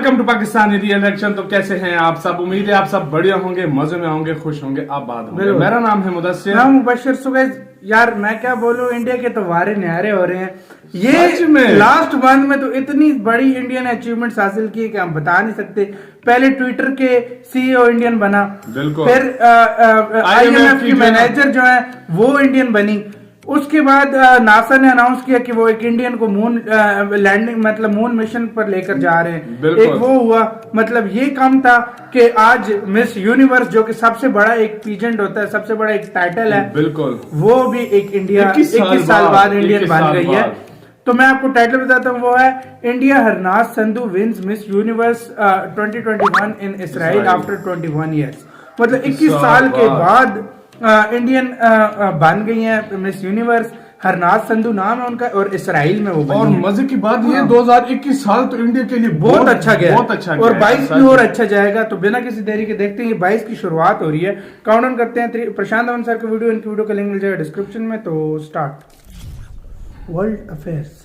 Welcome to Pakistani real action. तो कैसे हैं आप सब? उम्मीद है आप सब बढ़िया होंगे, मजे में होंगे, खुश होंगे, आबाद होंगे। मेरा नाम है मुदस्सिर। मैं मुबश्शिर। सुबह यार मैं क्या बोलूं, इंडिया के तो वारे न्यारे हो रहे हैं। सच में ये लास्ट मंथ में तो इतनी बड़ी इंडियन अचीवमेंट्स हासिल की कि हम बता नहीं सकते। पहले ट्विटर के सीईओ इंडियन बना, बिल्कुल। फिर IMF की मैनेजर जो है वो इंडियन बनी। उसके बाद नासा ने अनाउंस किया कि वो एक इंडियन को मून लैंडिंग मतलब मून मिशन पर लेकर जा रहे हैं। एक वो हुआ, मतलब ये काम था कि आज मिस यूनिवर्स जो कि सबसे बड़ा एक पीजेंट होता है, सबसे बड़ा एक टाइटल है, बिल्कुल, वो भी एक इंडिया 21 साल बाद इंडियन बन गई है। तो मैं आपको टाइटल बताता हूँ, वो है India Harnaaz Sandhu wins Miss Universe 2021 in Israel after 21 years. मतलब 21 साल के बाद इंडियन बन गई है मिस यूनिवर्स। हरनाज संधू नाम है उनका और इसराइल में वो बनी। और मजे की बात ये 2021 साल तो इंडिया के लिए बहुत अच्छा गया, बहुत अच्छा और 22 भी और अच्छा जाएगा। तो बिना किसी देरी के देखते हैं, ये 22 की शुरुआत हो रही है। काउंटडाउन करते हैं। प्रशांत अवन सर की वीडियो, इनकी वीडियो का लिंक मिल जाएगा डिस्क्रिप्शन में। तो स्टार्ट। World affairs.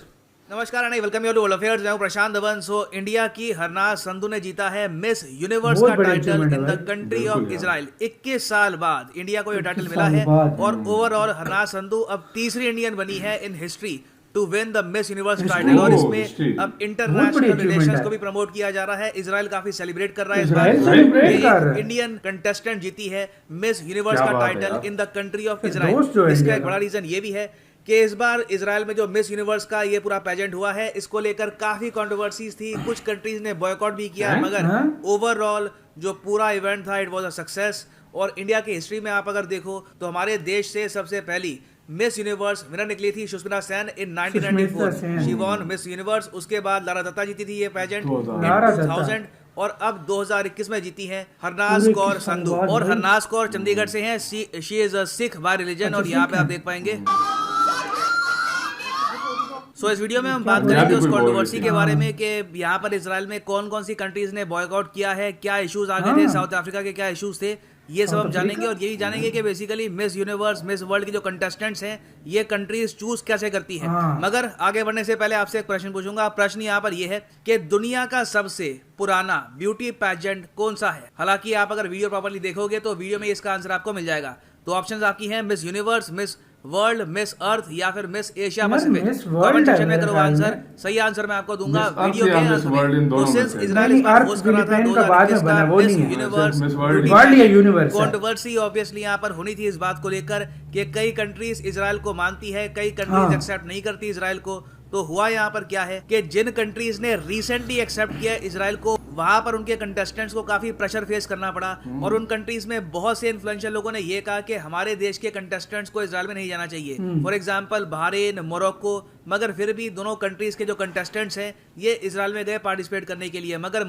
नमस्कार and welcome you to world affairs. मैं हूं प्रशांत धवन। सो इंडिया की हरनाज संधू ने जीता है मिस यूनिवर्स का title in the country of Israel. 21 साल बाद इंडिया को यह टाइटल मिला है और ओवरऑल हरनाज संधू अब तीसरी इंडियन बनी है in history to win the Miss Universe title. और इसमें अब इंटरनेशनल रिलेशंस को भी प्रमोट किया जा रहा है। इजराइल काफी सेलिब्रेट कर रहा है इस बार। इंडियन कंटेस्टेंट जीती है मिस यूनिवर्स का title in the country of Israel. इसका एक बड़ा रीजन ये भी है कि इस बार इजराइल में जो मिस यूनिवर्स का ये पूरा पेजेंट हुआ है, इसको लेकर काफी कंट्रोवर्सीज थी। कुछ कंट्रीज ने बॉयकॉट भी किया, मगर ओवरऑल जो पूरा इवेंट था इट वाज अ सक्सेस। और इंडिया की हिस्ट्री में आप अगर देखो तो हमारे देश से सबसे पहली मिस यूनिवर्स विनर निकली थी सुष्मिता सेन इन 1994। She von miss universe. उसके बाद लारा दत्ता जीती थी ये पेजेंट इन 2000 और अब 2021 में जीती है हरनाज कौर संधू। और हरनाज कौर चंडीगढ़ से हैं। She is a Sikh bye religion. और यहाँ पे आप देख पाएंगे। सो इस वीडियो में हम बात करेंगे उस कंट्रोवर्सी के बारे में कि यहाँ पर इजराइल में कौन कौन सी कंट्रीज ने बॉयकॉट किया है, क्या इश्यूज आ गए थे, साउथ अफ्रीका के क्या इश्यूज थे, ये सब हम जानेंगे। और यही जानेंगे कि basically miss universe miss world की जो कंटेस्टेंट्स हैं ये कंट्रीज चूज कैसे करती हैं। मगर आगे बढ़ने से पहले आपसे एक प्रश्न पूछूंगा। प्रश्न यहाँ पर ये है कि दुनिया का सबसे पुराना ब्यूटी पैजेंट कौन सा है। हालांकि आप अगर वीडियो प्रॉपर्ली देखोगे तो वीडियो में इसका आंसर आपको मिल जाएगा। तो ऑप्शंस आपकी हैं miss universe, miss world, miss earth या फिर miss Asia Pacific. Comment section में करो आंसर। सही आंसर मैं आपको दूंगा वीडियो के अंत में। तो सिंस इजराइल इस बार होस्ट कर रहा था 2021 का मिस यूनिवर्स कंट्रोवर्सी ऑब्वियसली यहाँ पर होनी थी इस बात को लेकर कि कई कंट्रीज इजराइल को मानती है, कई कंट्रीज एक्सेप्ट नहीं करती इजराइल को। तो हुआ यहाँ पर क्या है कि जिन कंट्रीज ने रिसेंटली एक्सेप्ट किया इजराइल को, वहां पर उनके कंटेस्टेंट्स को काफी प्रेशर फेस करना पड़ा। और उन कंट्रीज में बहुत से इन्फ्लुएंशियल लोगों ने ये कहा कि हमारे देश के कंटेस्टेंट्स को इजराइल में नहीं जाना चाहिए। For example Bahrain, Morocco. मगर फिर भी दोनों कंट्रीज के जो कंटेस्टेंट्स हैं ये इजराइल में गए पार्टिसिपेट करने के लिए। मगर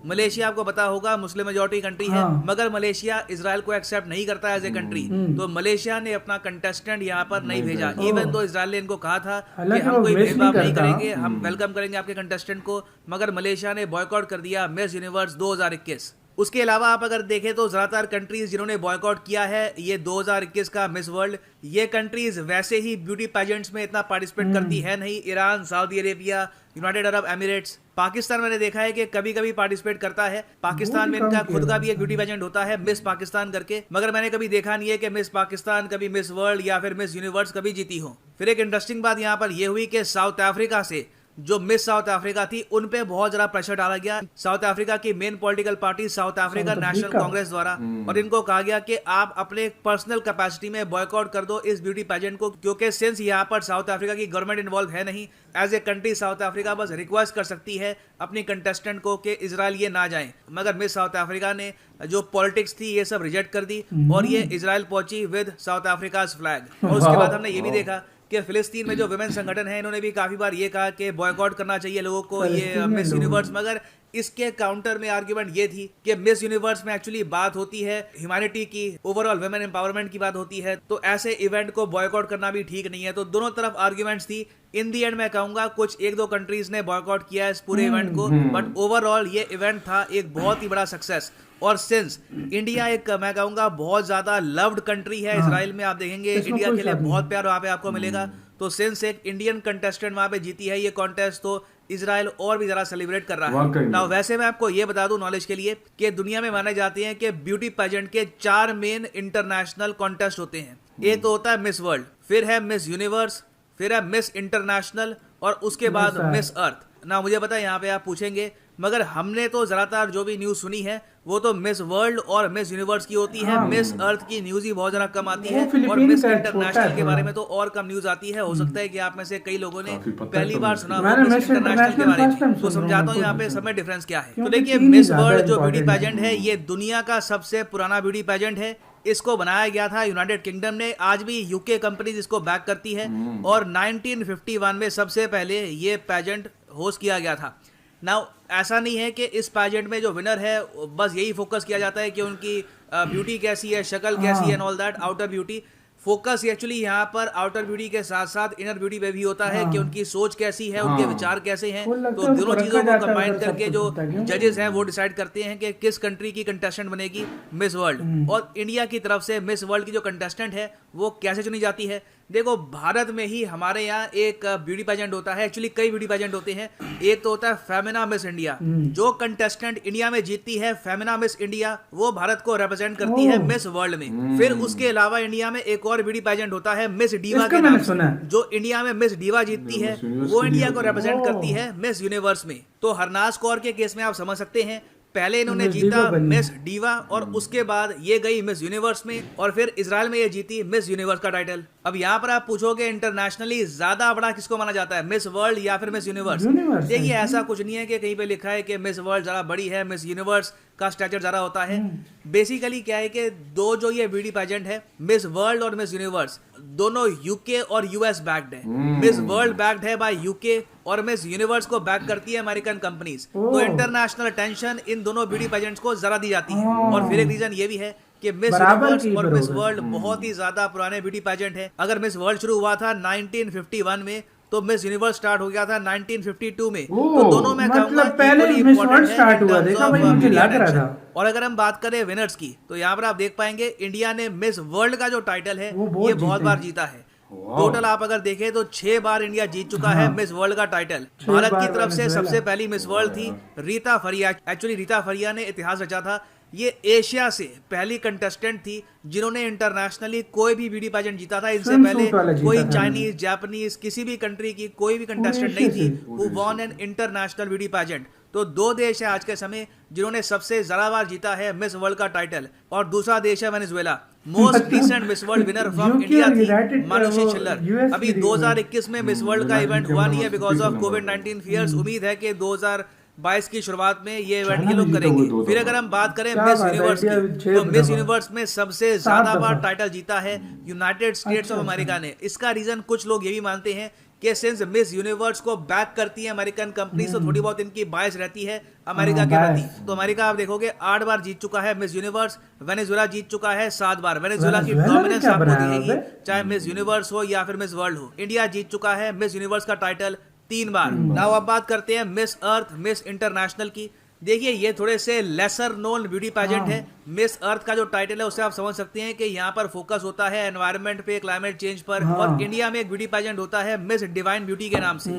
मलेशिया आपको पता होगा मुस्लिम मेजॉरिटी कंट्री है, मगर मलेशिया इजराइल को एक्सेप्ट नहीं करता एज ए कंट्री। तो मलेशिया ने अपना कंटेस्टेंट यहाँ पर नहीं भेजा। इवन तो इजराइल ने इनको कहा था कि हम कोई भेदभाव नहीं करेंगे, हम वेलकम करेंगे आपके कंटेस्टेंट को। मगर मलेशिया ने बॉयकॉट कर दिया मिस यूनिवर्स 2021। उसके अलावा आप अगर देखें तो ज्यादातर कंट्रीज जिन्होंने बॉयकॉट किया है ये 2021 का मिस वर्ल्ड, ये कंट्रीज वैसे ही ब्यूटी पेजेंट्स में इतना पार्टिसिपेट करती है नहीं। Iran, Saudi Arabia, United Arab Emirates, Pakistan मैंने देखा है कि कभी कभी पार्टिसिपेट करता है। पाकिस्तान में इनका खुद का भी एक ब्यूटी पेजेंट होता है मिस पाकिस्तान करके। मगर मैंने कभी देखा नहीं है कि मिस पाकिस्तान कभी मिस वर्ल्ड या फिर मिस यूनिवर्स कभी जीती हो। फिर एक इंटरेस्टिंग बात यहाँ पर यह हुई कि साउथ अफ्रीका से जो मिस साउथ अफ्रीका थी उन पे बहुत ज्यादा प्रेशर डाला गया साउथ अफ्रीका की main political party south Africa national Congress द्वारा। और इनको कहा गया कि आप अपने पर्सनल कैपेसिटी में बॉयकॉट कर दो इस ब्यूटी पेजेंट को, क्योंकि सिंस यहाँ पर साउथ अफ्रीका की गवर्नमेंट इन्वॉल्व है नहीं, as a country South Africa बस रिक्वेस्ट कर सकती है अपनी कंटेस्टेंट को कि इजराइल ये ना जाए। मगर मिस साउथ अफ्रीका ने जो पॉलिटिक्स थी ये सब रिजेक्ट कर दी और ये इजराइल पहुंची विद साउथ अफ्रीका फ्लैग। और उसके बाद हमने ये भी देखा कि फिलिस्तीन में जो विमेन संगठन है इन्होंने भी काफी बार ये कहा कि बॉयकॉट करना चाहिए लोगों को ये मिस यूनिवर्स। मगर इसके काउंटर में आर्ग्यूमेंट ये थी कि मिस यूनिवर्स में एक्चुअली बात होती है ह्यूमैनिटी की, ओवरऑल वुमेन एम्पावरमेंट की बात होती है, तो ऐसे इवेंट को बॉयकॉट करना भी ठीक नहीं है। तो दोनों तरफ आर्ग्यूमेंट्स थी। इन दी एंड मैं कहूंगा कुछ एक दो कंट्रीज ने बॉयकॉट किया इस पूरे इवेंट को, बट ओवरऑल ये इवेंट था एक बहुत ही बड़ा सक्सेस। और सिंस इंडिया एक मैं कहूंगा बहुत ज्यादा लव्ड कंट्री है इजराइल में, आप देखेंगे इंडिया के लिए बहुत प्यार वहां पे आपको मिलेगा। तो सिंस एक इंडियन कंटेस्टेंट वहां पे जीती है ये कॉन्टेस्ट, तो इजराइल और भी ज्यादा सेलिब्रेट कर रहा है। वाकई में। ना वैसे मैं आपको ये बता दूं नॉलेज के लिए कि दुनिया में माने जाते हैं कि ब्यूटी पेजेंट के 4 मेन इंटरनेशनल कॉन्टेस्ट होते हैं। एक तो होता है मिस वर्ल्ड, फिर है मिस यूनिवर्स, फिर है मिस इंटरनेशनल और उसके बाद मिस अर्थ। ना मुझे पता है यहाँ पे आप पूछेंगे, मगर हमने तो ज्यादातर जो भी न्यूज सुनी है वो तो मिस वर्ल्ड और मिस यूनिवर्स की होती है। मिस अर्थ की न्यूज ही बहुत ज्यादा कम आती है और मिस इंटरनेशनल के बारे में तो और कम न्यूज आती है। हो सकता है कि आप में से कई लोगों ने पहली बार सुना हो मिस इंटरनेशनल के बारे में, तो समझाता हूँ यहाँ पे सब में डिफरेंस क्या है। तो देखिए, मिस वर्ल्ड जो ब्यूटी पेजेंट है ये दुनिया का सबसे पुराना ब्यूटी पेजेंट है। इसको बनाया गया था यूनाइटेड किंगडम ने, आज भी यूके कंपनीज इसको बैक करती है और 1951 में सबसे पहले ये पेजेंट होस्ट किया गया था। नाउ ऐसा नहीं है कि इस पेजेंट में जो विनर है बस यही फोकस किया जाता है कि उनकी ब्यूटी कैसी है, शक्ल कैसी है and all that, outer beauty. Focus actually यहाँ पर आउटर ब्यूटी के साथ साथ इनर ब्यूटी पे भी होता है कि उनकी सोच कैसी है, उनके विचार कैसे हैं। तो दोनों चीजों को कंबाइन करके जो जजेस हैं वो डिसाइड करते हैं कि किस कंट्री की कंटेस्टेंट बनेगी मिस वर्ल्ड। और इंडिया की तरफ से मिस वर्ल्ड की जो कंटेस्टेंट है वो कैसे चुनी जाती है। देखो, भारत में ही हमारे यहाँ एक ब्यूटी पेजेंट होता है, एक्चुअली कई ब्यूटी पेजेंट होते हैं। एक तो होता है फेमिना मिस इंडिया, जो कंटेस्टेंट इंडिया में जीतती है फेमिना मिस इंडिया, वो भारत को रिप्रेजेंट करती है मिस वर्ल्ड में। फिर उसके अलावा इंडिया में एक और ब्यूटी पेजेंट होता है मिस डीवा के नाम से, जो इंडिया में मिस डीवा जीतती है वो इंडिया को रिप्रेजेंट करती है मिस यूनिवर्स में। तो हरनाज कौर के केस में आप समझ सकते हैं, पहले इन्होंने जीता मिस डीवा और उसके बाद ये गई मिस यूनिवर्स में और फिर इजराइल में ये जीती मिस यूनिवर्स का टाइटल। अब यहाँ पर आप पूछोगे इंटरनेशनली ज्यादा बड़ा किसको माना जाता है, मिस वर्ल्ड या फिर मिस यूनिवर्स? देखिए, ऐसा कुछ नहीं है कि कहीं पे लिखा है कि मिस वर्ल्ड ज्यादा बड़ी है, मिस यूनिवर्स का स्टैचर ज्यादा होता है। बेसिकली क्या है कि दो जो ये ब्यूटी पेजेंट है, मिस वर्ल्ड और मिस यूनिवर्स, दोनों यूके और यूएस बैक्ड है। मिस वर्ल्ड बैक्ड है बाय यूके और मिस यूनिवर्स को बैक करती है अमेरिकन कंपनीज। तो इंटरनेशनल अटेंशन इन दोनों ब्यूटी पेजेंट्स को जरा दी जाती है। और फिर एक रीजन ये भी है कि मिस यूनिवर्स और मिस वर्ल्ड बहुत ही ज्यादा पुराने ब्यूटी पेजेंट है। अगर मिस वर्ल्ड शुरू हुआ था 1951 में तो मिस यूनिवर्स स्टार्ट हो गया था 1952 में। तो दोनों में मतलब पहले मिस वर्ल्ड स्टार्ट हुआ, देखा भाई, मुझे लग रहा था। और अगर हम बात करें विनर्स की तो यहाँ पर आप देख पाएंगे इंडिया ने मिस वर्ल्ड का जो टाइटल है ये बहुत बार जीता है। टोटल आप अगर देखें तो 6 बार इंडिया जीत चुका है मिस वर्ल्ड का टाइटल। भारत की तरफ से सबसे पहली मिस वर्ल्ड थी रीता फरिया। एक्चुअली रीता फरिया ने इतिहास रचा था। ये एशिया से पहली कंटेस्टेंट थी जिन्होंने इंटरनेशनली कोई भी ब्यूटी पेजेंट जीता था। इनसे पहले कोई चाइनीज, जापानीज, किसी भी कंट्री की कोई भी कंटेस्टेंट नहीं थी वो won an international beauty pageant. तो 2 देश है आज के समय जिन्होंने सबसे ज्यादा बार जीता है मिस वर्ल्ड का टाइटल, और दूसरा देश है Venezuela. Most recent miss world winner from India थी मानुषी छिल्लर। अभी 2021 में मिस वर्ल्ड का इवेंट हुआ नहीं है बिकॉज ऑफ कोविड-19 फियर्स। उम्मीद है कि 2022 की शुरुआत में ये इवेंट ये लोग करेंगे। फिर अगर हम बात करें मिस यूनिवर्स की तो मिस यूनिवर्स में सबसे ज्यादा बार टाइटल जीता है यूनाइटेड स्टेट्स ऑफ अमेरिका ने। इसका रीजन कुछ लोग ये भी मानते हैं कि सिंस मिस यूनिवर्स को बैक करती है अमेरिकन कंपनी, तो थोड़ी बहुत इनकी बायस रहती है अमेरिका के प्रति। तो अमेरिका आप देखोगे 8 बार जीत चुका है मिस यूनिवर्स। वेनेजुएला जीत चुका है 7 बार। वेनेजुएला की डोमिनेंस आपको दिखेगी चाहे मिस यूनिवर्स हो या फिर मिस वर्ल्ड हो। इंडिया जीत चुका है मिस यूनिवर्स का टाइटल 3 बार। नाउ अब बात करते हैं मिस अर्थ, मिस इंटरनेशनल की। देखिए, ये थोड़े से लेसर नोन ब्यूटी पेजेंट है। मिस अर्थ का जो टाइटल है उससे आप समझ सकते हैं कि यहाँ पर फोकस होता है एनवायरनमेंट पे, क्लाइमेट चेंज पर। और इंडिया में एक ब्यूटी पेजेंट होता है मिस डिवाइन ब्यूटी के नाम से।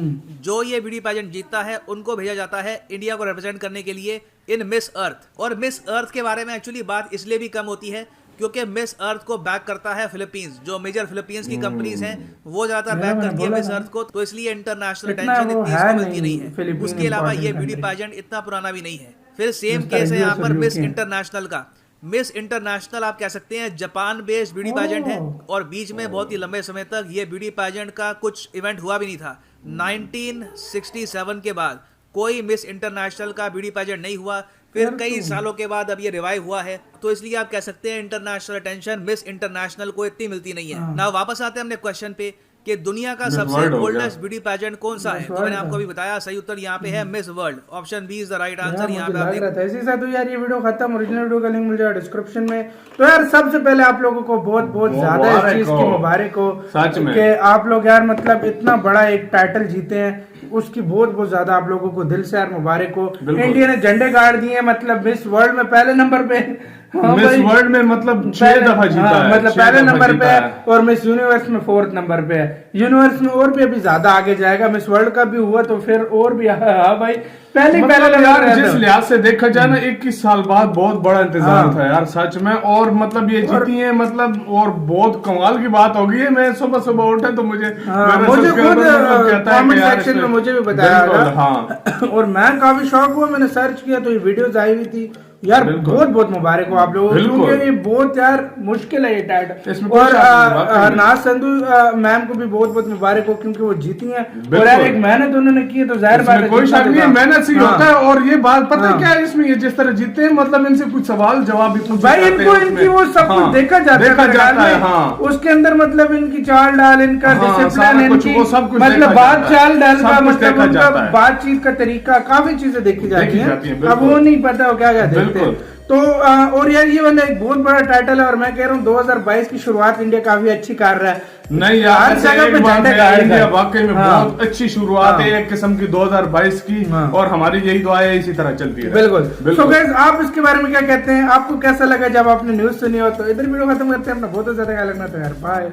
जो ये ब्यूटी पेजेंट जीतता है उनको भेजा जाता है इंडिया को रिप्रेजेंट करने के लिए इन मिस अर्थ। और मिस अर्थ के बारे में एक्चुअली बात इसलिए भी कम होती है क्योंकि मिस अर्थ को बैक करता है फिलीपींस। जो मेजर फिलीपींस की कंपनीज हैं वो ज्यादातर बैक करती है मिस अर्थ को, तो इसलिए इंटरनेशनल अटेंशन इतनी इसको मिलती नहीं है। उसके अलावा ये ब्यूटी पेजेंट इतना पुराना भी नहीं है। फिर सेम केस है यहाँ पर मिस इंटरनेशनल का। मिस इंटरनेशनल आप कह सकते हैं जापान बेस्ड ब्यूटी पेजेंट है और बीच में बहुत ही लंबे समय तक ये ब्यूटी पेजेंट का कुछ इवेंट हुआ भी नहीं था। 1967 के बाद कोई मिस इंटरनेशनल का ब्यूटी पेजेंट नहीं हुआ। फिर कई सालों के बाद अब ये रिवाइव हुआ है, तो इसलिए आप कह सकते हैं इंटरनेशनल अटेंशन मिस इंटरनेशनल को इतनी मिलती नहीं है। ना वापस आते हैं अपने क्वेश्चन पे कि दुनिया का सबसे ओल्डेस्ट ब्यूटी पेजेंट कौन सा है। तो मैंने आपको अभी बताया, सही उत्तर यहाँ पे है Miss World. Option B is the right answer. यहाँ पे आप देख ऐसे साथ यार ये वीडियो खत्म, ओरिजिनल वीडियो का लिंक मिल जाएगा डिस्क्रिप्शन में। तो यार सबसे पहले आप लोगों को बहुत बहुत ज्यादा इस चीज की मुबारक हो कि आप लोग यार मतलब इतना बड़ा एक टाइटल जीते हैं, उसकी बहुत बहुत ज्यादा आप लोगों को दिल से यार मुबारक हो। इंडिया ने झंडे गाड़ दिए, मतलब मिस वर्ल्ड में पहले नंबर पे मिस भाई। वर्ल्ड में मतलब 6 दफा जीता है, मतलब 6 पहले दफा नंबर जीता पे है है। और मिस यूनिवर्स में 4th नंबर पे है। यूनिवर्स में और भी अभी ज्यादा आगे जाएगा, मिस वर्ल्ड का भी हुआ तो फिर और भी हाँ भाई पहले मतलब यार नंबर जिस लिहाज से देखा जाए ना 21 साल बाद बहुत बड़ा इंतजार हाँ। था यार सच में। और मतलब ये जीती है मतलब और बहुत कमाल की बात हो गई है। मैं सुबह सुबह उठा तो मुझे मेरा मुझे खुद subscriber मतलब कहता है कि कमेंट यार सेक्शन में इसमें- मुझे भी बताया बिल्कुल, था। हाँ और मैं काफी शौक हुआ, मैंने सर्च किया तो ये वीडियोस आई हुई थी यार। बिल्कुल। बहुत बहुत मुबारक हो आप लोगों को, बिल्कुल। क्योंकि ये बहुत यार मुश्किल है ये टाइटल। इसमें कोई और शक नहीं, वाकई में। हरनाज संधू मैम को भी बहुत बहुत मुबारक हो क्योंकि वो जीती हैं। और बिल्कुल। यार एक मेहनत उन्होंने की है तो जाहिर बात है इसमें कोई जीतना शक तो नहीं है, था। मेहनत से ही हाँ। होता है। और ये बात पता है हाँ। क्या है इसमें, ये जिस तरह जीते हैं मतलब इनसे कुछ सवाल जवाब भी पूछे भाई जाते हैं इनको उसमें। इनकी वो सब कुछ हाँ, देखा जाता है देखा मेरे ख्याल जाता है, में। हाँ। उसके अंदर मतलब इनकी चाल डाल, इनका हाँ, सारा डिसिप्लिन, कुछ, इनकी वो सब कुछ मतलब देखा बात जाता है। चाल डाल सब का कुछ मतलब देखा उनका जाता है। बातचीत का तरीका, काफी चीजें देखी जाती देखी हैं। जाती हैं, अब बिल्कुल। वो नहीं पता वो क्या क्या देखते हैं। बिल्कुल। तो और यार ये वाला एक बहुत बड़ा टाइटल है और मैं कह रहा हूँ 2022 की शुरुआत इंडिया काफी अच्छी कर रहा है। नहीं यार हर ऐसे जगह एक पे बात झंडे है, गाड़े इंडिया गए। वाकई में हाँ। बहुत अच्छी शुरुआत है हाँ। एक किस्म की 2022 की। हाँ। और हमारी यही दुआ है इसी तरह चलती है। बिल्कुल। सो गाइस आप इसके बारे में क्या कहते हैं, आपको कैसा लगा जब आपने न्यूज सुनी हो? तो इधर वीडियो खत्म करते हैं, अपना बहुत ज्यादा ख्याल रखना था यार, बाय।